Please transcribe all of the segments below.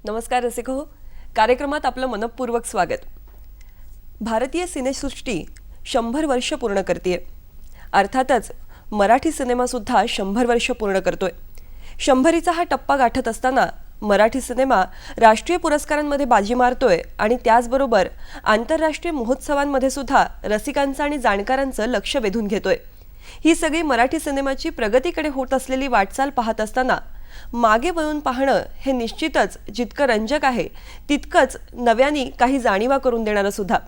नमस्कार रसिक हो, कार्यक्रमात आपलं मनपूर्वक स्वागत। भारतीय सिनेसृष्टी 100 वर्ष पूर्ण करते। अर्थातच मराठी सिनेमा सुद्धा 100 वर्ष पूर्ण करतोय। 100रीचा हा टप्पा गाठत असताना मराठी सिनेमा राष्ट्रीय पुरस्कारांमध्ये बाजी मारतोय आणि त्याचबरोबर आंतरराष्ट्रीय महोत्सवांमध्ये सुद्धा रसिकांचं आणि जाणकारांचं लक्ष वेधून घेतोय। ही सगळी मराठी सिनेमाची प्रगतीकडे होत असलेली वाटचाल पाहत असताना मागे वळून पाहणं हे निश्चितच जितकं रंजक आहे तितकंच नव्यानी काही जाणीवा करून देणारं सुद्धा।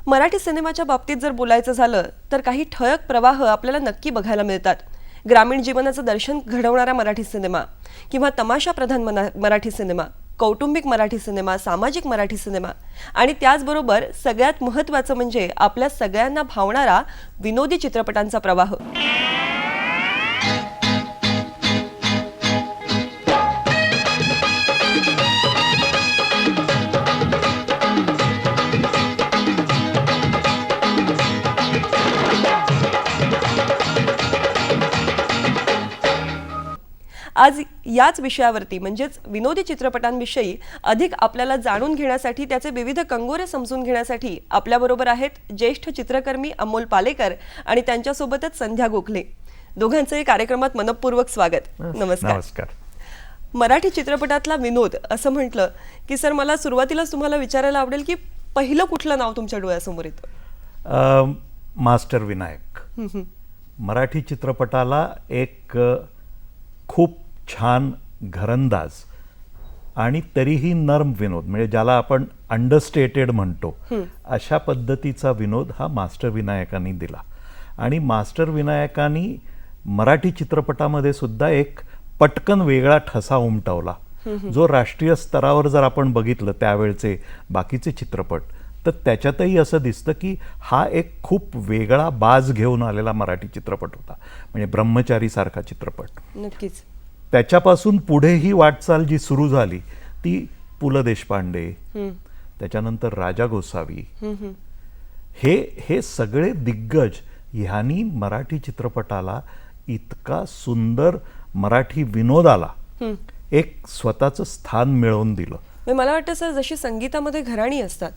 मराठी सिनेमाच्या बाबतीत जर बोलायचं झालं तर काही ठळक प्रवाह आपल्याला नक्की बघायला मिळतात। ग्रामीण जीवनाचं दर्शन घडवणारा मराठी सिनेमा किंवा तमाशा प्रधान मराठी सिनेमा, कौटुंबिक मराठी सिनेमा, सामाजिक मराठी सिनेमा आणि त्याचबरोबर सगळ्यात महत्त्वाचं म्हणजे आपल्या सगळ्यांना भावणारा विनोदी चित्रपटांचा प्रवाह। आज याच विषयावरती म्हणजेच विनोदी चित्रपटांविषयी अधिक आपल्याला जाणून घेण्यासाठी त्याचे विविध कंगोरे समजून घेण्यासाठी आपल्याबरोबर आहेत ज्येष्ठ चित्रकर्मी अमोल पालेकर आणि त्यांच्यासोबतच संध्या गोखले। दोघांचंही कार्यक्रमात मनपूर्वक स्वागत। नमस्कार। नमस्कार। मराठी चित्रपटातला विनोद असं म्हटलं की सर मला सुरुवातीलाच तुम्हाला विचारायला आवडेल की पहिलं कुठलं नाव तुमच्या डोळ्यासमोर येतं? मास्टर विनायक। मराठी चित्रपटाला एक खूप छान घरंदाज आणि तरीही नर्म विनोद, म्हणजे ज्याला आपण अंडरस्टेटेड म्हणतो अशा पद्धतीचा विनोद हा मास्टर विनायकांनी दिला। आणि मास्टर विनायकांनी मराठी चित्रपटामध्ये सुद्धा एक पटकन वेगळा ठसा उमटवला, जो राष्ट्रीय स्तरावर जर आपण बघितलं त्यावेळचे बाकीचे चित्रपट तर त्याच्यातही असं दिसतं की हा एक खूप वेगळा बाज घेऊन आलेला मराठी चित्रपट होता, म्हणजे ब्रह्मचारी सारखा चित्रपट। नक्कीच। त्याच्यापासून पुढे ही वाटचाल जी सुरू झाली ती पु ल देशपांडे, त्याच्यानंतर राजा गोसावी, हे सगळे दिग्गज ह्यांनी मराठी चित्रपटाला इतका सुंदर मराठी विनोदाला एक स्वतःचं स्थान मिळवून दिलं। मला वाटतं सर जशी संगीतामध्ये घराणी असतात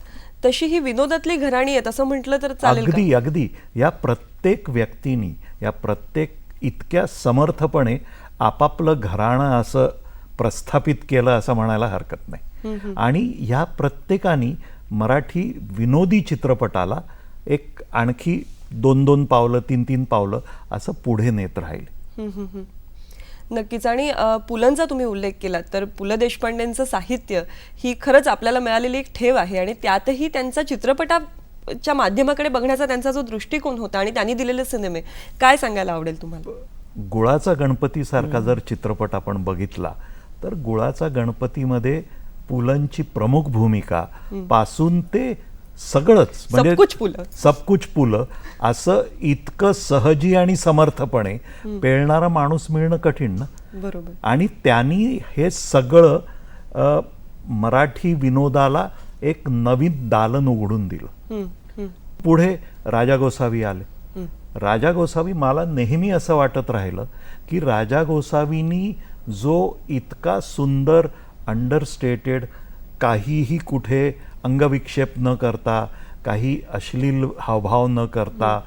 तशी ही विनोदातली घराणी आहेत असं म्हटलं तर चालेल का? अगदी अगदी। या प्रत्येक व्यक्तीनी, या प्रत्येक इतक्या समर्थपणे आपापलं घराणं असं प्रस्थापित केलं असं म्हणायला हरकत नाही। आणि ह्या प्रत्येकानी मराठी विनोदी चित्रपटाला एक आणखी 2-2 पावलं 3-3 पावलं असं पुढे नेत राहिले। नक्कीच। आणि पुलंचा तुम्ही उल्लेख केला तर पु ल देशपांडेंचं साहित्य ही खरंच आपल्याला मिळालेली एक ठेव आहे आणि त्यातही त्यांचा चित्रपटाच्या माध्यमाकडे बघण्याचा त्यांचा जो दृष्टिकोन होता आणि त्यांनी दिलेले सिनेमे, काय सांगायला आवडेल तुम्हाला? गुळाचा गणपती सारखा जर चित्रपट आपण बघितला तर गुळाचा गणपतीमध्ये पुलंची प्रमुख भूमिका पासून ते सगळंच म्हणजे सब कुछ पुलं असं इतकं सहजी आणि समर्थपणे पेलणारा माणूस मिळणं कठीण ना। बरोबर। आणि त्यांनी हे सगळं मराठी विनोदाला एक नवीन दालन उघडून दिलं। पुढे राजा गोसावी आले। राजा गोसावी, मला नेहमी असं वाटत राहिलं की राजा गोसावींनी जो इतका सुंदर अंडरस्टेटेड, काहीही कुठे अंगविक्षेप न करता, काही अश्लील हावभाव न करता,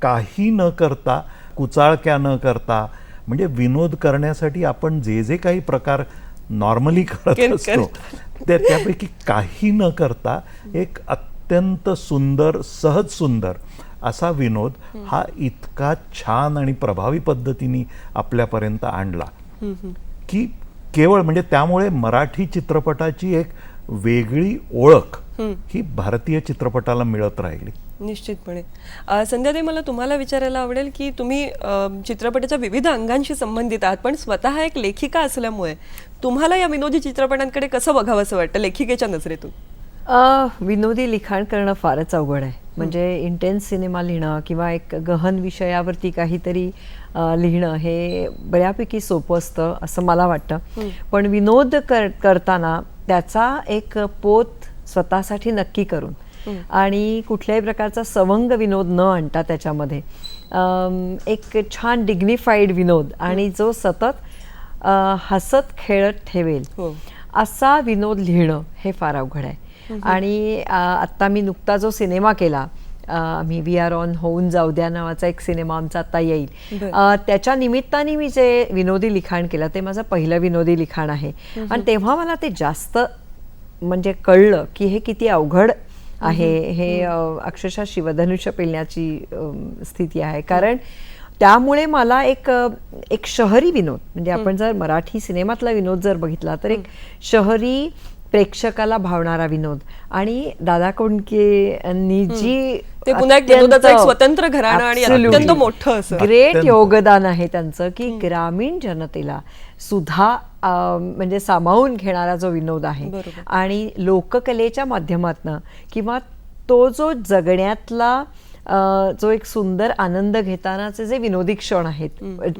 काही न करता, कुचाळक्या न करता, म्हणजे विनोद करण्यासाठी आपण जे जे काही प्रकार नॉर्मली करत असतो त्यापैकी काही न करता एक अत्यंत सुंदर, सहज सुंदर असा विनोद हा इतका छान आणि प्रभावी पद्धतीने आपल्यापर्यंत आणला की केवळ म्हणजे त्यामुळे मराठी चित्रपटाची एक वेगळी ओळख ही भारतीय चित्रपटाला मिळत राहिली। निश्चितपणे। संध्याताई, मला तुम्हाला विचारायला आवडेल की तुम्ही चित्रपटाच्या विविध अंगांशी संबंधित आहात, पण स्वतः एक लेखिका असल्यामुळे तुम्हाला या विनोदी चित्रपटांकडे कसं बघावं असं वाटतं लेखिकेच्या नजरेतून? विनोदी लिखाण करणं फारच अवघड आहे। म्हणजे इंटेन्स सिनेमा लिहिणं किंवा एक गहन विषयावरती काहीतरी लिहिणं हे बऱ्यापैकी सोपं असतं असं मला वाटतं, पण विनोद करताना त्याचा एक पोत स्वतःसाठी नक्की करून आणि कुठल्याही प्रकारचा सवंग विनोद न आणता त्याच्यामध्ये एक छान डिग्निफाईड विनोद आणि जो सतत हसत खेळत ठेवेल असा विनोद लिहिणं हे फार अवघड आहे. आणि आत्ता मी नुकता जो सिनेमा केला, आम्ही वी आर ऑन होऊन जाऊ द्या नावाचा एक सिनेमा आमचा आता येईल, त्याच्या निमित्ताने मी जे विनोदी लिखाण केलं ते माझं पहिलं विनोदी लिखाण आहे. आणि तेव्हा मला ते जास्त म्हणजे कळलं की हे किती अवघड आहे. हे अक्षरशः शिवधनुष्य पेलण्याची स्थिती आहे. कारण त्यामुळे मला एक शहरी विनोद, म्हणजे आपण जर मराठी सिनेमातला विनोद जर बघितला तर एक शहरी प्रेक्षकाला भावणारा विनोद. आणि दादा कोंडकेंनी जी ते पुन्हा एक विनोदाचं एक स्वतंत्र घराणं आणि अत्यंत मोठं असं ग्रेट योगदान आहे त्यांचं, की ग्रामीण जनतेला सुद्धा म्हणजे सामावून घेणारा जो विनोद आहे. आणि लोककलेच्या माध्यमातनं किंवा तो जो जगण्यातला जो एक सुंदर आनंद घेतानाचे जे विनोदी क्षण आहेत,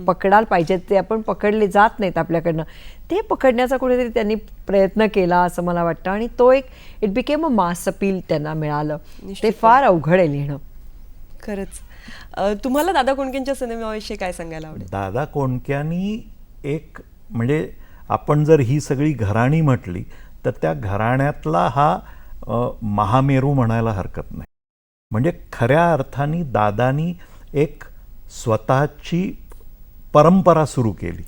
पकडायला पाहिजेत ते आपण पकडले जात नाहीत आपल्याकडनं, ते पकडण्याचा कुठेतरी त्यांनी प्रयत्न केला असं मला वाटतं. आणि तो एक it became a mass appeal त्यांना मिळालं. ते फार अवघड आहे लिहिणं. खरंच. तुम्हाला दादा कोंडकेंच्या सिनेमाविषयी काय सांगायला आवडेल? दादा कोंडक्यांनी एक म्हणजे आपण जर ही सगळी घराणी म्हटली तर त्या घराण्यातला हा महामेरू म्हणायला हरकत नाही. म्हणजे खऱ्या अर्थाने दादानी एक स्वतःची परंपरा सुरू केली.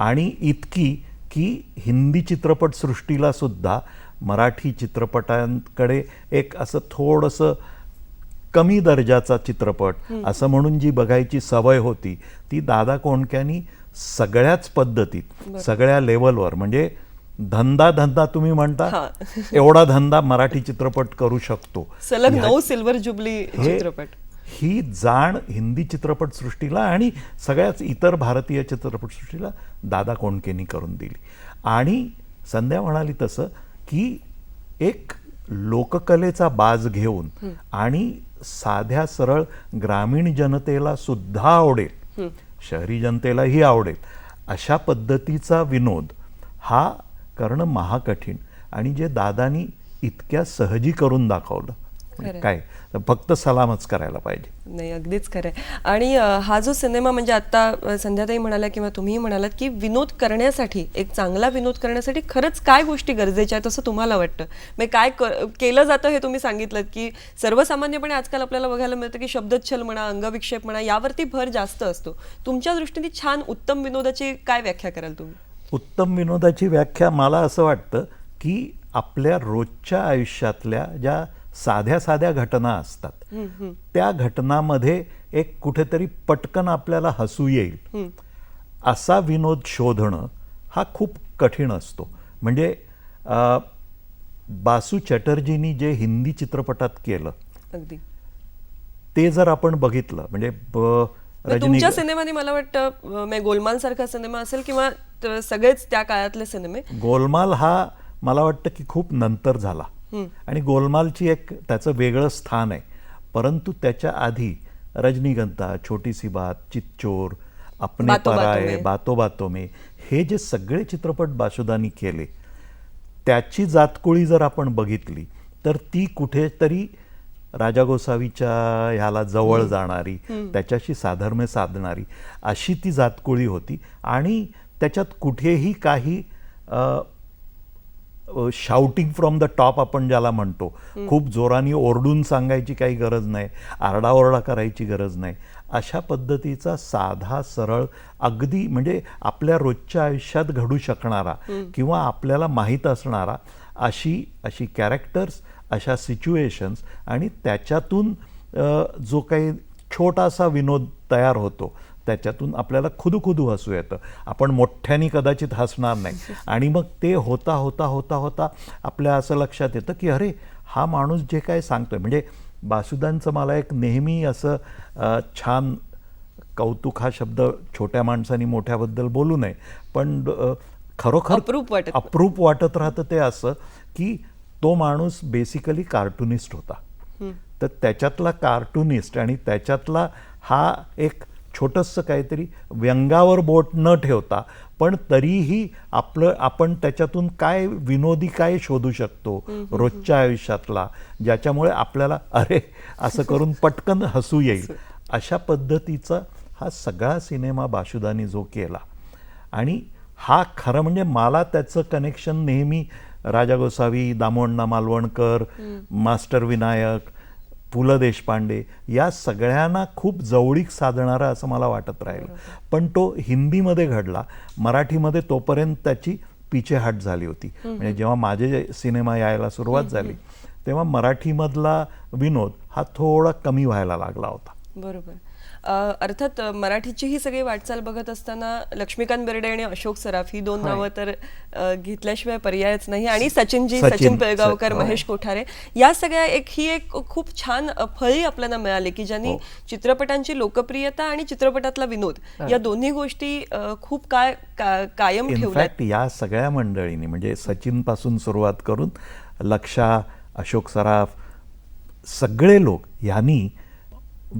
आणि इतकी की हिंदी चित्रपटसृष्टीला सुद्धा मराठी चित्रपटांकडे एक असं थोडंसं कमी दर्जाचा चित्रपट असं म्हणून जी बघायची सवय होती ती दादा कोंडक्यांनी सगळ्याच पद्धतीत सगळ्या लेवलवर, म्हणजे धंदा तुम्ही म्हणता एवढा धंदा मराठी चित्रपट करू शकतो. सलग 9 सिल्वर जुबली चित्रपट. ही जाण हिंदी चित्रपटसृष्टीला आणि सगळ्याच इतर भारतीय चित्रपटसृष्टीला दादा कोंडकेंनी करून दिली. आणि संध्या म्हणाली तसं की एक लोककलेचा बाज घेऊन आणि साध्या सरळ ग्रामीण जनतेला सुद्धा आवडेल, शहरी जनतेलाही आवडेल अशा पद्धतीचा विनोद हा करणं महाकठीण. आणि जे दादानी इतक्या सहजी करून दाखवलं, काय फक्त सलामच करायला पाहिजे. नाही, अगदीच खरं आहे. आणि हा जो सिनेमा म्हणजे आता संध्याताई म्हणाल्या किंवा तुम्हीही म्हणालात की विनोद करण्यासाठी, एक चांगला विनोद करण्यासाठी खरंच काय गोष्टी गरजेच्या आहेत असं तुम्हाला वाटतं? म्हणजे काय केलं जातं हे तुम्ही सांगितलं की सर्वसामान्यपणे आजकाल आपल्याला बघायला मिळतं की शब्दच्छल म्हणा, अंगविक्षेप म्हणा, यावरती भर जास्त असतो. तुमच्या दृष्टीने छान उत्तम विनोदाची काय व्याख्या कराल तुम्ही? उत्तम विनोदाची व्याख्या मला असं वाटतं की आपल्या रोजच्या आयुष्यातल्या ज्या साध्या साध्या घटना असतात त्या घटनामध्ये एक कुठेतरी पटकन आपल्याला हसू येईल असा विनोद शोधणं हा खूप कठीण असतो. म्हणजे बासू चॅटर्जींनी जे हिंदी चित्रपटात केलं अगदी ते जर आपण बघितलं, म्हणजे तुमच्या सिनेमाने मला वाटतं गोलमाल सारखा सिनेमा असेल किंवा सगळेच त्या काळातले सिनेमे. गोलमाल हा मला वाटतं की खूप नंतर झाला आणि गोलमालची एक त्याचं वेगळं स्थान आहे. परंतु त्याच्या आधी रजनीगंधा, छोटी सी बात, चितचोर, अपने पराये, बातो बातो में हे जे सगळे चित्रपट बासुदांनी केले त्याची जातकुळी जर आपण बघितली तर ती कुठेतरी राजा गोसावीच्या ह्याला जवळ जाणारी, त्याच्याशी साधर्म्य साधणारी अशी ती जातकुळी होती. आणि त्याच्यात कुठेही काही शाउटिंग फ्रॉम द टॉप आपण ज्याला म्हणतो, खूप जोराने ओरडून सांगायची काही गरज नाही, आरडाओरडा करायची गरज नाही, अशा पद्धतीचा साधा सरळ अगदी म्हणजे आपल्या रोजच्या आयुष्यात घडू शकणारा किंवा आपल्याला माहीत असणारा अशी कॅरेक्टर्स, अशा सिच्युएशन्स आणि त्याच्यातून जो काही छोटासा विनोद तयार होतो त्याच्यातून आपल्याला खुदू हसू येतं. आपण मोठ्याने कदाचित हसणार नाही आणि मग ते होता होता होता होता आपल्या असं लक्षात येतं की अरे हा माणूस जे काय सांगतोय, म्हणजे बासुदांचं मला एक नेहमी असं छान कौतुक, हा शब्द छोट्या माणसांनी मोठ्याबद्दल बोलू नये पण खरोखर अप्रूप वाटत राहतं ते असं की तो माणूस बेसिकली कार्टुनिस्ट होता. तर त्याच्यातला कार्टुनिस्ट आणि त्याच्यातला हा एक छोटंसं काहीतरी व्यंगावर बोट न ठेवता पण तरीही आपण त्याच्यातून काय विनोदी काय शोधू शकतो रोजच्या आयुष्यातला, ज्याच्यामुळे आपल्याला अरे असं करून पटकन हसू येईल, अशा पद्धतीचा हा सगळा सिनेमा बासुदांनी जो केला. आणि हा खरं म्हणजे मला त्याचं कनेक्शन नेहमी राजा गोसावी, दामोअण्णा मालवणकर, मास्टर विनायक, पु ल देशपांडे या सगळ्यांना खूप जवळीक साधणारा असं मला वाटत राहिलं. पण तो हिंदीमध्ये घडला, मराठीमध्ये तोपर्यंत त्याची पिछेहाट झाली होती. म्हणजे जेव्हा माझे सिनेमा यायला सुरुवात झाली तेव्हा मराठीमधला विनोद हा थोडा कमी व्हायला लागला होता. बरोबर. अर्थात मराठीची ही सगळी वाटचाल बघत असताना लक्ष्मीकांत बेर्डे आणि अशोक सराफ ही दोन नावं तर घेतल्याशिवाय पर्यायच नाही. आणि सचिन पिळगावकर, महेश कोठारे या सगळ्या ही एक खूप छान फळी आपल्याला मिळाली की ज्यांनी चित्रपटांची लोकप्रियता आणि चित्रपटातला विनोद या दोन्ही गोष्टी खूप कायम ठेवल्या. इनफॅक्ट या सगळ्या मंडळींनी म्हणजे सचिन पासून सुरुवात करून लक्षा, अशोक सराफ सगळे लोक यांनी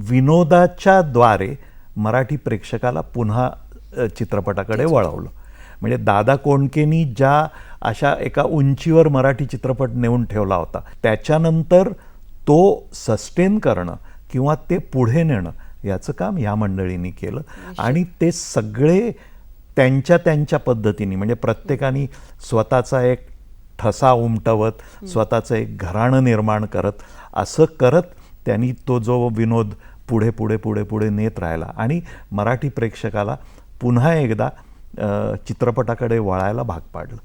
विनोदाच्या द्वारे मराठी प्रेक्षकाला पुन्हा चित्रपटाकडे वळवलं. म्हणजे दादा कोंडकेंनी ज्या अशा एका उंचीवर मराठी चित्रपट नेऊन ठेवला होता त्याच्यानंतर तो सस्टेन करणं किंवा ते पुढे नेणं याचं काम या मंडळींनी केलं. आणि ते सगळे त्यांच्या पद्धतीने म्हणजे प्रत्येकाने स्वतःचा एक ठसा उमटवत, स्वतःचं एक घराणं निर्माण करत, असं करत त्यांनी तो जो विनोद पुढे पुढे पुढे पुढे नेत राहिला आणि मराठी प्रेक्षकाला पुन्हा एकदा चित्रपटाकडे वळायला भाग पाडलं.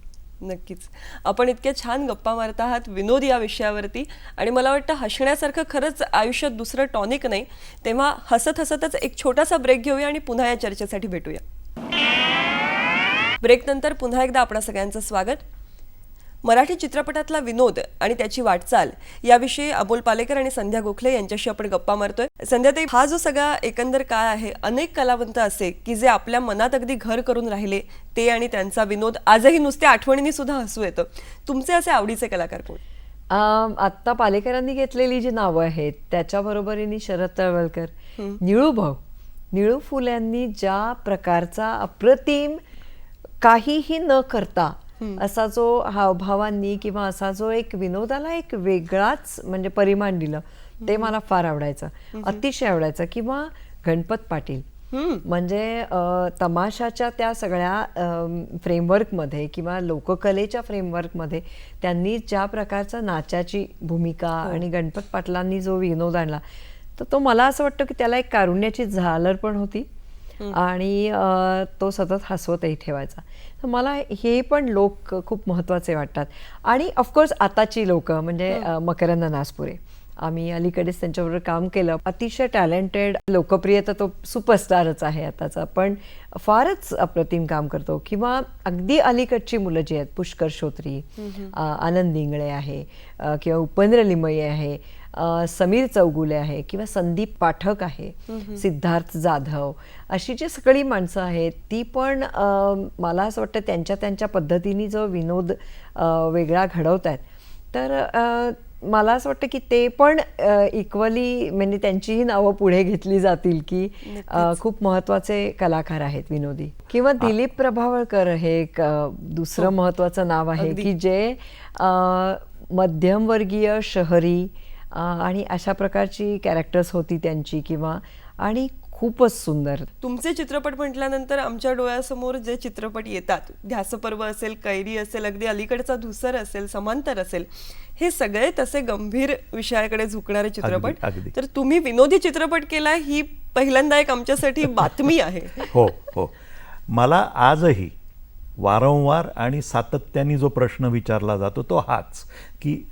नक्कीच. आपण इतके छान गप्पा मारत आहात विनोद या विषयावरती आणि मला वाटतं हसण्यासारखं खरंच आयुष्यात दुसरं टॉनिक नाही. तेव्हा हसत हसतच एक छोटासा ब्रेक घेऊया आणि पुन्हा या चर्चेसाठी भेटूया. ब्रेक नंतर पुन्हा एकदा आपणा सगळ्यांचं स्वागत. मराठी चित्रपटातला विनोद आणि त्याची वाटचाल याविषयी अमोल पालेकर आणि संध्या गोखले यांच्याशी आपण गप्पा मारतोय. संध्याताई, हा जो सगळा एकंदर काळ आहे, अनेक कलावंत असे की जे आपल्या मनात अगदी घर करून राहिले, ते आणि त्यांचा विनोद आजही नुसत्या आठवणींनी सुद्धा हसू येतं. तुमचे असे आवडीचे कलाकार कोण? आत्ता पालेकरांनी घेतलेली जी नावं आहेत त्याच्याबरोबरीने शरद तळवलकर, निळू फुल्यांनी ज्या प्रकारचा अप्रतिम काहीही न करता असा जो हावभावांनी किंवा असा जो एक विनोदाला एक वेगळाच म्हणजे परिमाण दिलं, ते मला फार आवडायचं, अतिशय आवडायचं. किंवा गणपत पाटील म्हणजे तमाशाच्या त्या सगळ्या फ्रेमवर्कमध्ये किंवा लोककलेच्या फ्रेमवर्कमध्ये त्यांनी ज्या प्रकारचा नाचाची भूमिका आणि गणपत पाटलांनी जो विनोद आणला, तर तो मला असं वाटतं की त्याला एक कारुण्याची झालर पण होती आणि तो सतत हसवतही ठेवायचा. तर मला हे पण लोक खूप महत्त्वाचे वाटतात. आणि ऑफकोर्स आताची लोक म्हणजे मकरंद नासपुरे, आम्ही अलीकडेच त्यांच्याबरोबर काम केलं. अतिशय टॅलेंटेड, लोकप्रिय तर तो सुपरस्टारच आहे आताचा, पण फारच अप्रतिम काम करतो. किंवा अगदी अलीकडची मुलं जी आहेत, पुष्कर श्रोत्री, आनंद इंगळे आहे किंवा उपेंद्र लिमये आहे, समीर चौगुले आहे किंवा संदीप पाठक आहे, सिद्धार्थ जाधव, अशी जी सगळी माणसं आहेत ती पण मला असं वाटतं त्यांच्या पद्धतीने जो विनोद वेगळा घडवत आहेत. तर मला असं वाटतं की ते पण इक्वली म्हणजे त्यांचीही नावं पुढे घेतली जातील की खूप महत्त्वाचे कलाकार आहेत विनोदी. किंवा दिलीप प्रभावळकर हे एक दुसरं महत्त्वाचं नाव आहे की जे मध्यमवर्गीय शहरी आणि अशा प्रकारची कॅरेक्टर्स होती त्यांची किंवा आणि खूपच सुंदर. तुमचे चित्रपट म्हटल्यानंतर आमच्या डोळ्यासमोर जे चित्रपट येतात, ध्यासपर्व असेल, कैरी असेल, अगदी अलीकडचा धुसर असेल, समांतर असेल, हे सगळे तसे गंभीर विषयाकडे झुकणारे चित्रपट. तर तुम्ही विनोदी चित्रपट केला ही पहिल्यांदा एक आमच्यासाठी बातमी आहे. हो हो. मला आजही वारंवार आणि सातत्याने जो प्रश्न विचारला जातो तो हाच की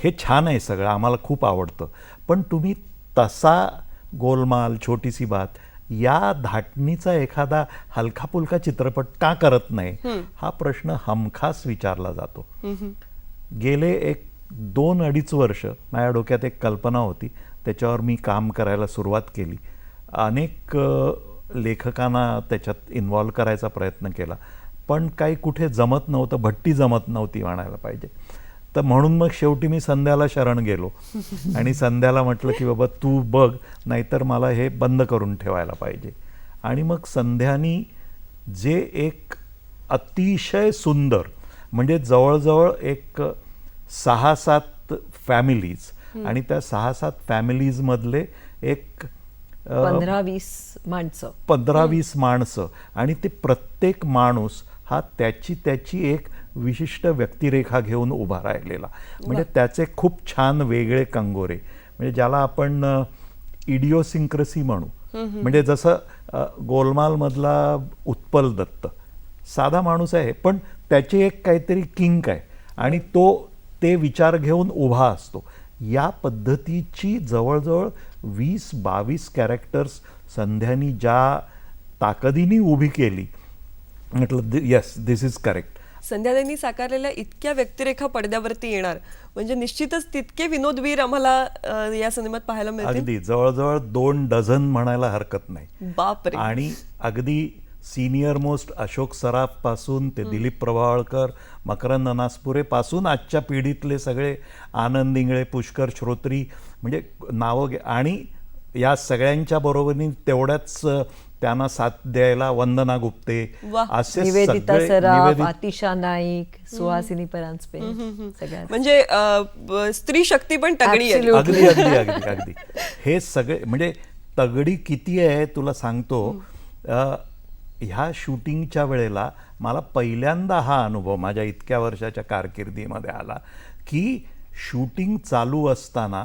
हे छान आहे सगळं, आम्हाला खूप आवडतं, पण तुम्ही तसा गोलमाल, छोटीसी बात या धाटणीचा एखादा हलका फुलका चित्रपट का करत नाही, हा प्रश्न हमखास विचारला जातो. गेले 2-2.5 वर्ष माझ्या डोक्यात एक कल्पना होती, त्याच्यावर मी काम करायला सुरुवात केली. अनेक लेखकांना त्याच्यात इन्व्हॉल्व करायचा प्रयत्न केला, पण काही कुठे जमत नव्हतं, भट्टी जमत नव्हती म्हणायला पाहिजे. तर म्हणून मग शेवटी मी संध्याला शरण गेलो आणि संध्याला म्हटलं की बाबा तू बघ, नाहीतर मला हे बंद करून ठेवायला पाहिजे. आणि मग संध्यानी जे एक अतिशय सुंदर म्हणजे जवळजवळ एक 6-7 फॅमिलीज आणि त्या 6-7 फॅमिलीजमधले एक 15-20 माणसं 15-20 माणसं आणि ते प्रत्येक माणूस हा त्याची एक विशिष्ट व्यक्तिरेखा घेऊन उभा राहिलेला, म्हणजे त्याचे खूप छान वेगळे कंगोरे, म्हणजे ज्याला आपण इडिओसिंक्रसी म्हणू. म्हणजे जसं गोलमाल मधला उत्पल दत्त साधा माणूस आहे, पण त्याची एक काहीतरी किंक आहे आणि तो ते विचार घेऊन उभा असतो. या पद्धतीची जवळजवळ 20-22 कॅरेक्टर्स संध्यानी ज्या ताकदीने उभी केली, म्हटलं येस दिस इज करेक्ट. संध्याताईंनी साकारलेल्या इतक्या व्यक्तिरेखा पडद्यावरती येणार म्हणजे निश्चितच तितके विनोदवीर आम्हाला या सिनेमात पाहायला मिळतील. अगदी जवळजवळ 2 डझन म्हणायला हरकत नाही. बापरे. आणि अगदी सिनियर मोस्ट अशोक सराफ पासून ते दिलीप प्रभावळकर, मकरंद अनासपुरे पासून आजच्या पिढीतले सगळे आनंद इंगळे, पुष्कर श्रोत्री, म्हणजे नावं आणि या सगळ्यांच्या बरोबरीने तेवढ्याच त्यांना साथ द्यायला वंदना गुप्ते, वाह. असे निवेदिता सगळे सराफ, आतिशा नाईक, सुहासिनी परांजपे, सगळ्या म्हणजे स्त्री शक्ती पण तगडी आहे. अगदी अगदी अगदी अगदी हे सगळे म्हणजे तगडी किती आहे तुला सांगतो. ह्या शूटिंगच्या वेळेला मला पहिल्यांदा हा अनुभव माझ्या इतक्या वर्षाच्या कारकिर्दीमध्ये आला की शूटिंग चालू असताना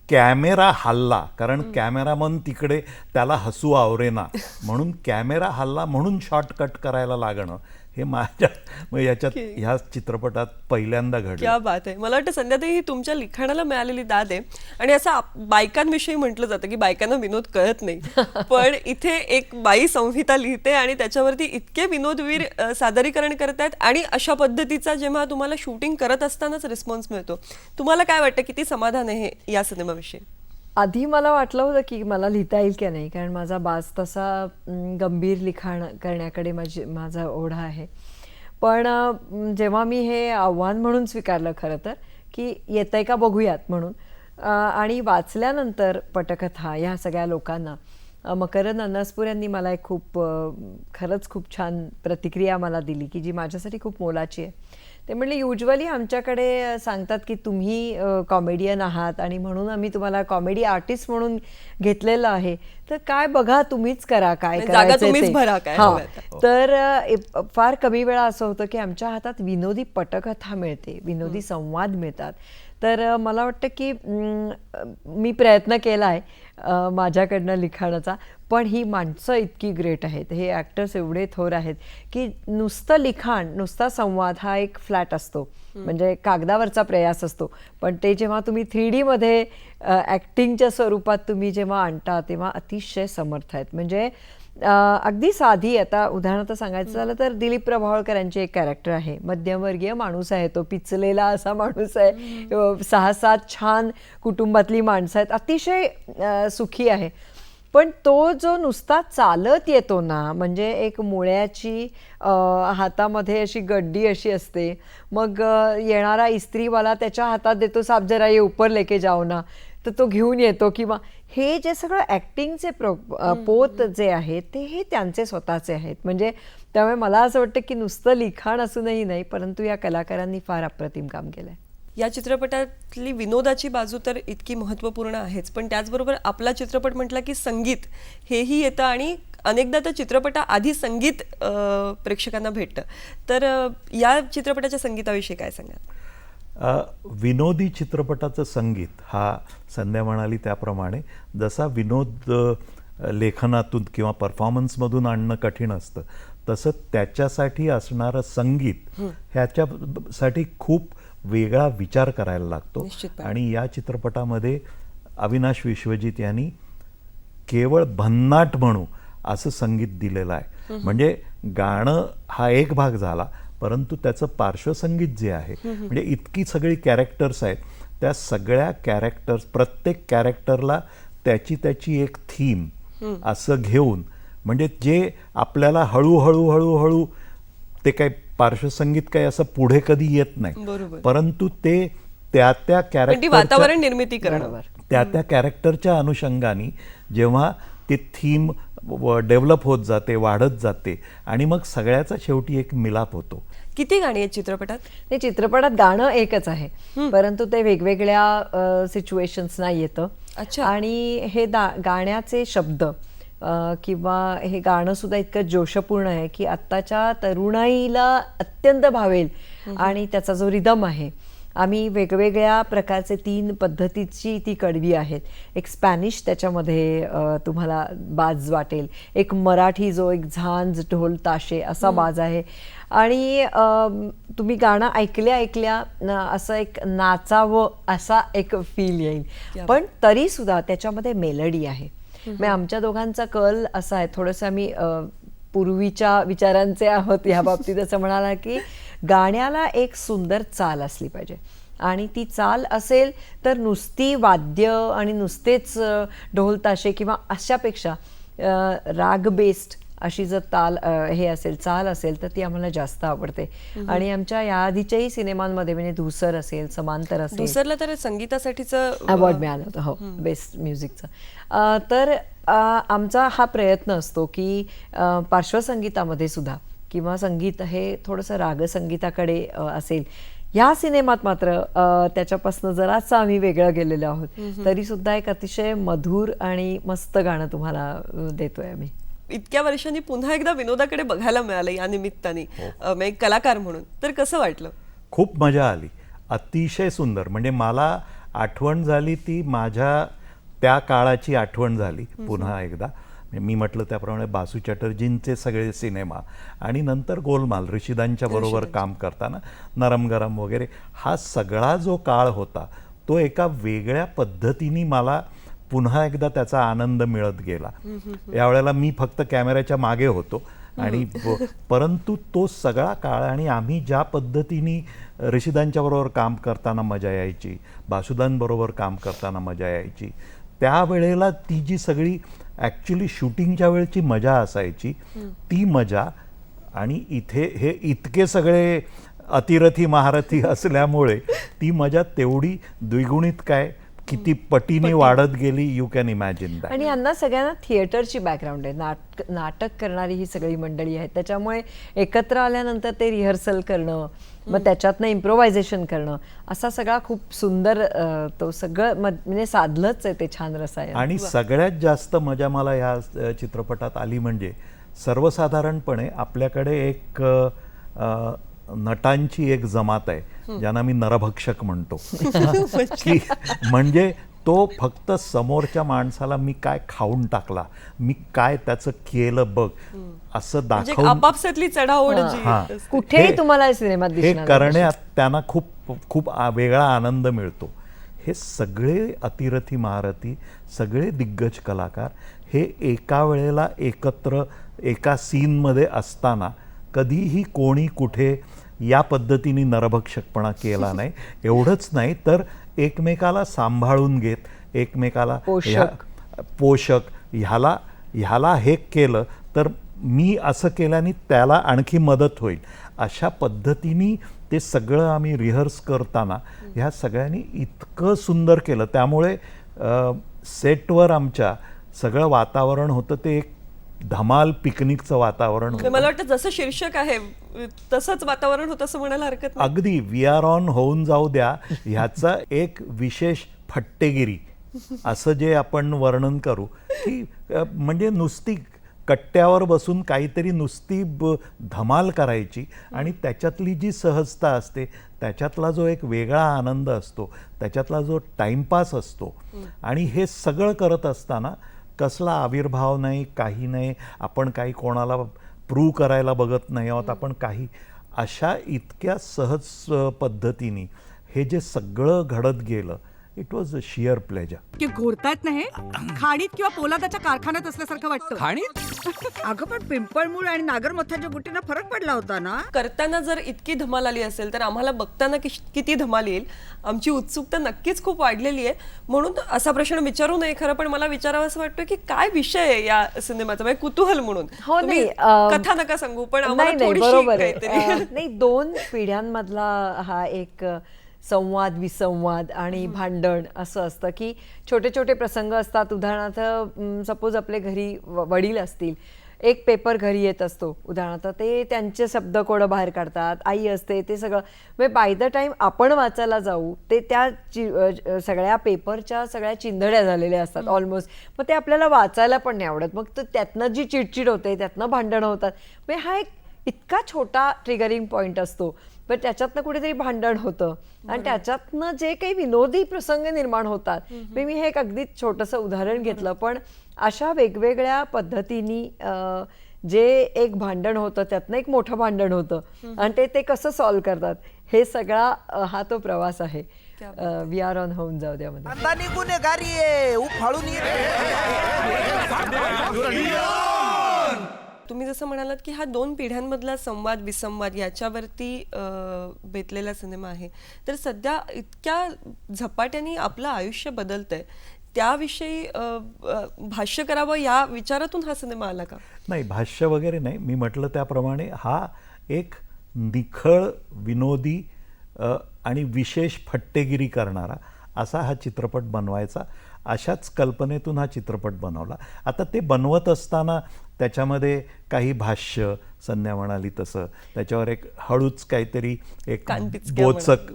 कॅमेरा हल्ला, कारण कॅमेरामन तिकडे त्याला हसू आवरेना म्हणून कॅमेरा हल्ला म्हणून शॉर्टकट करायला लागणं हे माझ्या याच्यात ह्या चित्रपटात पहिल्यांदा घडलं. क्या बात आहे. मला वाटतं संध्याताई ही तुमच्या लिखाणाला मिळालेली दाद आहे. आणि असं बायकांविषयी म्हटलं जातं की बायकांना विनोद कळत नाही, पण इथे एक बाई संहिता लिहिते आणि त्याच्यावरती इतके विनोदवीर सादरीकरण करतायत आणि अशा पद्धतीचा जेव्हा तुम्हाला शूटिंग करत असतानाच रिस्पॉन्स मिळतो, तुम्हाला काय वाटतं, किती समाधान आहे या सिनेमाविषयी? आधी मला वाटलं होतं की मला लिहिता येईल की नाही, कारण माझा बाज तसा गंभीर लिखाण करण्याकडे माझा ओढा आहे. पण जेव्हा मी हे आव्हान म्हणून स्वीकारलं खरं तर की येतंय का बघूयात म्हणून, आणि वाचल्यानंतर पटकथा ह्या सगळ्या लोकांना, मकरंद अनासपुरे यांनी मला एक खरंच खूप छान प्रतिक्रिया मला दिली की जी माझ्यासाठी खूप मोलाची आहे. ते म्हणले युजली आमच्याकडे सांगतात की तुम्ही कॉमेडियन आहात आणि म्हणून आम्ही तुम्हाला कॉमेडी आर्टिस्ट म्हणून घेतलेलं आहे, तर काय बघा तुम्हीच करा, काय जागा तुम्हीच भरा, काय हवंय करायचं. तर फार कमी वेळा असं होतं की आमच्या हातात विनोदी पटकथा मिळते, विनोदी संवाद मिळतात. तर मला वाटतं की मी प्रयत्न केला आहे माझ्याकडनं लिखाणाचा, पण ही माणसं इतकी ग्रेट आहेत, हे ॲक्टर्स एवढे थोर आहेत की नुसतं लिखाण, नुसता संवाद हा एक फ्लॅट असतो, म्हणजे कागदावरचा प्रयास असतो, पण ते जेव्हा तुम्ही 3D मध्ये ॲक्टिंगच्या स्वरूपात तुम्ही जेव्हा आणता तेव्हा अतिशय समर्थ आहेत. म्हणजे अगदी साधी, आता उदाहरणार्थ सांगायचं झालं तर दिलीप प्रभावळकर यांची एक कॅरेक्टर आहे, मध्यमवर्गीय माणूस आहे, तो पिचलेला असा माणूस आहे, 6-7 छान कुटुंबातली माणसं आहेत, अतिशय सुखी आहे. पण तो जो नुसता चालत येतो ना, म्हणजे एक मुळ्याची हातामध्ये अशी गड्डी अशी असते, मग येणारा इस्त्रीवाला त्याच्या हातात देतो, साब जरा ये ऊपर लेके जाओ ना, तर तो घेऊन येतो. किंवा हे जे सगळं ॲक्टिंगचे पोत जे आहेत ते हे त्यांचे स्वतःचे आहेत. म्हणजे त्यामुळे मला असं वाटतं की नुसतं लिखाण असूनही नाही, परंतु या कलाकारांनी फार अप्रतिम काम केलं आहे. या चित्रपटातली विनोदाची बाजू तर इतकी महत्त्वपूर्ण आहेच, पण त्याचबरोबर आपला चित्रपट म्हटला की संगीत हेही येतं आणि अनेकदा तर चित्रपटाआधी संगीत प्रेक्षकांना भेटतं. तर या चित्रपटाच्या संगीताविषयी काय सांगाल? विनोदी चित्रपटाचं संगीत हा संध्या म्हणाली त्याप्रमाणे जसा विनोद लेखनातून किंवा परफॉर्मन्समधून आणणं कठीण असतं, तसं त्याच्यासाठी असणारं संगीत ह्याच्यासाठी खूप वेगळा विचार करायला लागतो. आणि या चित्रपटामध्ये अविनाश विश्वजित यांनी केवळ भन्नाट म्हणू असं संगीत दिलेलं आहे. म्हणजे गाणं हा एक भाग झाला, परंतु त्याचं पार्श्वसंगीत जे आहे, म्हणजे इतकी सगळी कॅरेक्टर्स आहेत, त्या सगळ्या कॅरेक्टर्स, प्रत्येक कॅरेक्टरला त्याची एक थीम असं घेऊन, म्हणजे जे आपल्याला हळूहळू हळूहळू ते काही पार्श्वसंगीत काही असं पुढे कधी येत नाही, परंतु ते त्या कॅरेक्टर वातावरण निर्मिती करणं, त्या कॅरेक्टरच्या अनुषंगाने जेव्हा ते थीम डेव्हलप होत जाते, वाढत जाते आणि मग सगळ्याचा शेवटी एक मिलाप होतो. किती गाणी आहेत चित्रपटात? नाही, चित्रपटात गाणं एकच आहे, परंतु ते वेगवेगळ्या सिच्युएशन्स नाही येतं. अच्छा. आणि हे गाण्याचे शब्द किंवा हे गाणं सुद्धा इतकं जोशपूर्ण आहे की आत्ताच्या तरुणाईला अत्यंत भावेल. आणि त्याचा जो रिदम आहे, आम्ही वेगवेगळ्या प्रकारचे 3 पद्धतीची ती कडवी आहेत. एक स्पॅनिश त्याच्यामध्ये तुम्हाला बाज वाटेल, एक मराठी जो एक झांज ढोल ताशे असा बाज आहे, आणि तुम्ही गाणं ऐकल्या असं एक नाचावं असा एक फील येईल. पण तरी सुद्धा त्याच्यामध्ये मेलडी आहे. मग आमच्या दोघांचा कल असा आहे, थोडंसं आम्ही पूर्वीच्या विचारांचे आहोत या बाबतीत. असं म्हणाला की गाण्याला एक सुंदर चाल असली पाहिजे, आणि ती चाल असेल तर नुसती वाद्य आणि नुसतेच ढोल ताशे किंवा अशापेक्षा राग बेस्ड अशी जर हे असेल, चाल असेल, तर ती आम्हाला जास्त आवडते. आणि आमच्या या आधीच्याही सिनेमांमध्ये म्हणजे धूसर असेल, समांतर असेल, दुसरला तर संगीतासाठीचं अवॉर्ड मिळालं होतं, हो, बेस्ट म्युझिकचं. तर आमचा हा प्रयत्न असतो की पार्श्वसंगीतामध्ये सुद्धा किंवा संगीत हे थोडंसं रागसंगीताकडे असेल. या सिनेमात मात्र त्याच्यापासून जरासं आम्ही वेगळं गेलेलो आहोत, तरी सुद्धा एक अतिशय मधुर आणि मस्त गाणं तुम्हाला देतोय आम्ही. इतक्या वर्षांनी पुन्हा एकदा विनोदाकडे बघायला मिळालं या निमित्ताने, एक कलाकार म्हणून, तर कसं वाटलं? खूप मजा आली, अतिशय सुंदर. म्हणजे मला आठवण झाली ती माझ्या त्या काळाची आठवण झाली पुन्हा एकदा. मी म्हटलं त्याप्रमाणे बासू चॅटर्जींचे सगळे सिनेमा आणि नंतर गोलमाल ऋषिदांच्या बरोबर काम करताना नरम गरम वगैरे, हा सगळा जो काळ होता तो एका वेगळ्या पद्धतीने मला पुन्हा एकदा त्याचा आनंद मिळत गेला. यावेळेला मी फक्त कॅमेऱ्याच्या मागे होतो आणि परंतु तो सगळा काळ आणि आम्ही ज्या पद्धतीने ऋषिदांच्या बरोबर काम करताना मजा यायची, बासुदांबरोबर काम करताना मजा यायची, त्यावेळेला ती जी सगळी ॲक्च्युली शूटिंगच्या वेळची मजा असायची, ती मजा आणि इथे हे इतके सगळे अतिरथी महारथी असल्यामुळे ती मजा तेवढी द्विगुणित काय किती पटीने वाढत गेली, यू कॅन इमॅजिन दॅट. आणि यांना सगळ्यांना थिएटरची बॅकग्राऊंड आहे, नाटक करणारी ही सगळी मंडळी आहेत, त्याच्यामुळे एकत्र आल्यानंतर ते रिहर्सल करणं, मग त्याच्यातनं इम्प्रोव्हायझेशन करणं, असा सगळा खूप सुंदर तो सगळं म्हणजे साधलंच आहे ते छान रसायन. आणि सगळ्यात जास्त मजा मला या चित्रपटात आली म्हणजे सर्वसाधारणपणे आपल्याकडे एक नटांची एक जमात आहे ज्यांना मी नरभक्षक म्हणतो की म्हणजे तो फक्त समोरच्या माणसाला मी काय खाऊन टाकला, मी काय त्याचं केलं बघ असं दाखवून आपापसातली चढाओढ जी असते. कुठेही तुम्हाला सिनेमात हे दिसणार करण्यात त्यांना खूप खूप वेगळा आनंद मिळतो. हे सगळे अतिरथी महारथी, सगळे दिग्गज कलाकार हे एका वेळेला एकत्र एका सीनमध्ये असताना कधीही कोणी कुठे या पद्धतीने नरभक्षकपणा केला नाही. एवढंच नाही तर एकमेकाला सांभाळून घेत, एकमेकाला पोषक ह्याला हे केलं तर मी असं केल्याने त्याला आणखी मदत होईल, अशा पद्धतीने ते सगळं आम्ही रिहर्स करताना ह्या सगळ्यांनी इतकं सुंदर केलं. त्यामुळे सेटवर आमच्या सगळं वातावरण होतं ते एक धमाल पिकनिकचं वातावरण होतं. मला वाटतं जसं शीर्षक आहे तसंच वातावरण होतं असं म्हणायला हरकत नाही. अगदी वी आर ऑन होऊन जाऊ द्या ह्याचा एक विशेष फट्टेगिरी असं जे आपण वर्णन करू की म्हणजे नुसती कट्ट्यावर बसून काहीतरी नुसती धमाल करायची आणि त्याच्यातली जी सहजता असते, त्याच्यातला जो एक वेगळा आनंद असतो, त्याच्यातला जो टाइमपास असतो, आणि हे सगळं करत असताना कसला आविर्भाव नाही, काही नाही, आपण काही कोणाला प्रूव्ह करायला बघत नाही आहोत आपण काही, अशा इतक्या सहज पद्धतीने हे जे सगळं घडत गेलं, it was a shear pleasure. की घोरतायत ना हे खाणीत किंवा पोलादाच्या कारखान्यात असल्यासारखं वाटतं. खाणीत अगं पण पिंपळमूळ आणि नागरमथाच्या गुटींना फरक पडला होता ना. करताना जर इतकी धमाल आली असेल तर आम्हाला बघताना किती धमाल येईल, आमची उत्सुकता नक्कीच खूप वाढलेली आहे. म्हणून असा प्रश्न विचारू नये खरं, पण मला विचारावं असं वाटतं की काय विषय आहे या सिनेमाचा, म्हणजे कुतूहल म्हणून. हो, तुम्ही नाही, कथा नका सांगू, पण नाही आम्हाला नाही, थोडीशी बरोबर आहे. काहीतरी नाही, 2 पिढ्यांमधला हा एक संवाद विसंवाद आणि भांडण असं असतं की छोटे छोटे प्रसंग असतात. उदाहरणार्थ सपोज आपले घरी वडील असतील, एक पेपर घरी येत असतो उदाहरणार्थ, ते त्यांचे शब्दकोडं बाहेर काढतात, आई असते, ते सगळं म्हणजे बाय द टाईम आपण वाचायला जाऊ ते त्या सगळ्या पेपरच्या सगळ्या चिंधड्या झालेल्या असतात ऑलमोस्ट. मग ते आपल्याला वाचायला पण नाही आवडत. मग त्यातनं जी चिडचिड होते, त्यातनं भांडणं होतात. म्हणजे हा एक इतका छोटा ट्रिगरिंग पॉईंट असतो, पण त्याच्यातनं कुठेतरी भांडण होतं आणि त्याच्यातनं जे काही विनोदी प्रसंग निर्माण होतात. म्हणजे मी हे एक अगदी छोटंसं उदाहरण घेतलं, पण अशा वेगवेगळ्या पद्धतीने जे एक भांडण होतं त्यातनं एक मोठं भांडण होतं आणि ते कसं सॉल्व्ह करतात, हे सगळा हा तो प्रवास आहे वी आर ऑन होऊन जाऊ द्यामध्ये. अंदानी गुन्हेगारी आहे उफाळून तुम्ही जसं म्हणालात की हा 2 पिढ्यांमधला संवाद विसंवाद याच्यावरती बेतलेला सिनेमा आहे. तर सध्या इतक्या झपाट्याने आपलं आयुष्य बदलतंय, त्याविषयी भाष्य करावं या विचारातून हा सिनेमा आला का? नाही, भाष्य वगैरे नाही. मी म्हटलं त्याप्रमाणे हा एक निखळ विनोदी आणि विशेष फट्टेगिरी करणारा असा हा चित्रपट बनवायचा, अशाच कल्पनेतून हा चित्रपट बनवला. आता ते बनवत असताना त्याच्यामध्ये काही भाष्य, संध्या म्हणाली तसं, त्याच्यावर एक हळूच काहीतरी एक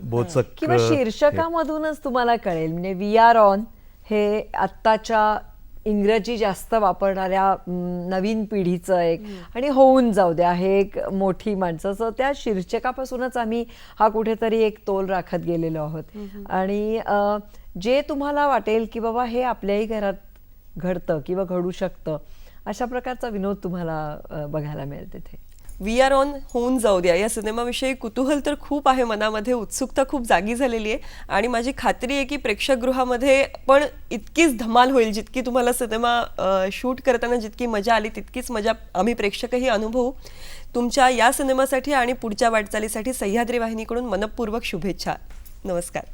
बोचक किंवा शीर्षकामधूनच तुम्हाला कळेल. म्हणजे वी आर ऑन हे आत्ताच्या इंग्रजी जास्त वापरणाऱ्या नवीन पिढीचं एक, आणि होऊन जाऊ द्या हे एक मोठी माणसाचं, त्या शीर्षकापासूनच आम्ही हा कुठेतरी एक तोल राखत गेलेलो आहोत. आणि जे तुम्हाला वाटेल की बाबा हे आपल्याही घरात घडतं किंवा घडू शकतं, अशा प्रकारचा विनोद तुम्हाला बघायला मिळेल तिथे. वी आर ऑन होऊन जाऊ द्या या सिनेमाविषयी कुतूहल तर खूप आहे मनामध्ये, उत्सुकता खूप जागी झालेली आहे आणि माझी खात्री आहे की प्रेक्षकगृहामध्ये पण इतकीच धमाल होईल, जितकी तुम्हाला सिनेमा शूट करताना जितकी मजा आली तितकीच मजा आम्ही प्रेक्षकही अनुभवू. तुमच्या या सिनेमासाठी आणि पुढच्या वाटचालीसाठी सह्याद्री वाहिनीकडून मनपूर्वक शुभेच्छा. नमस्कार.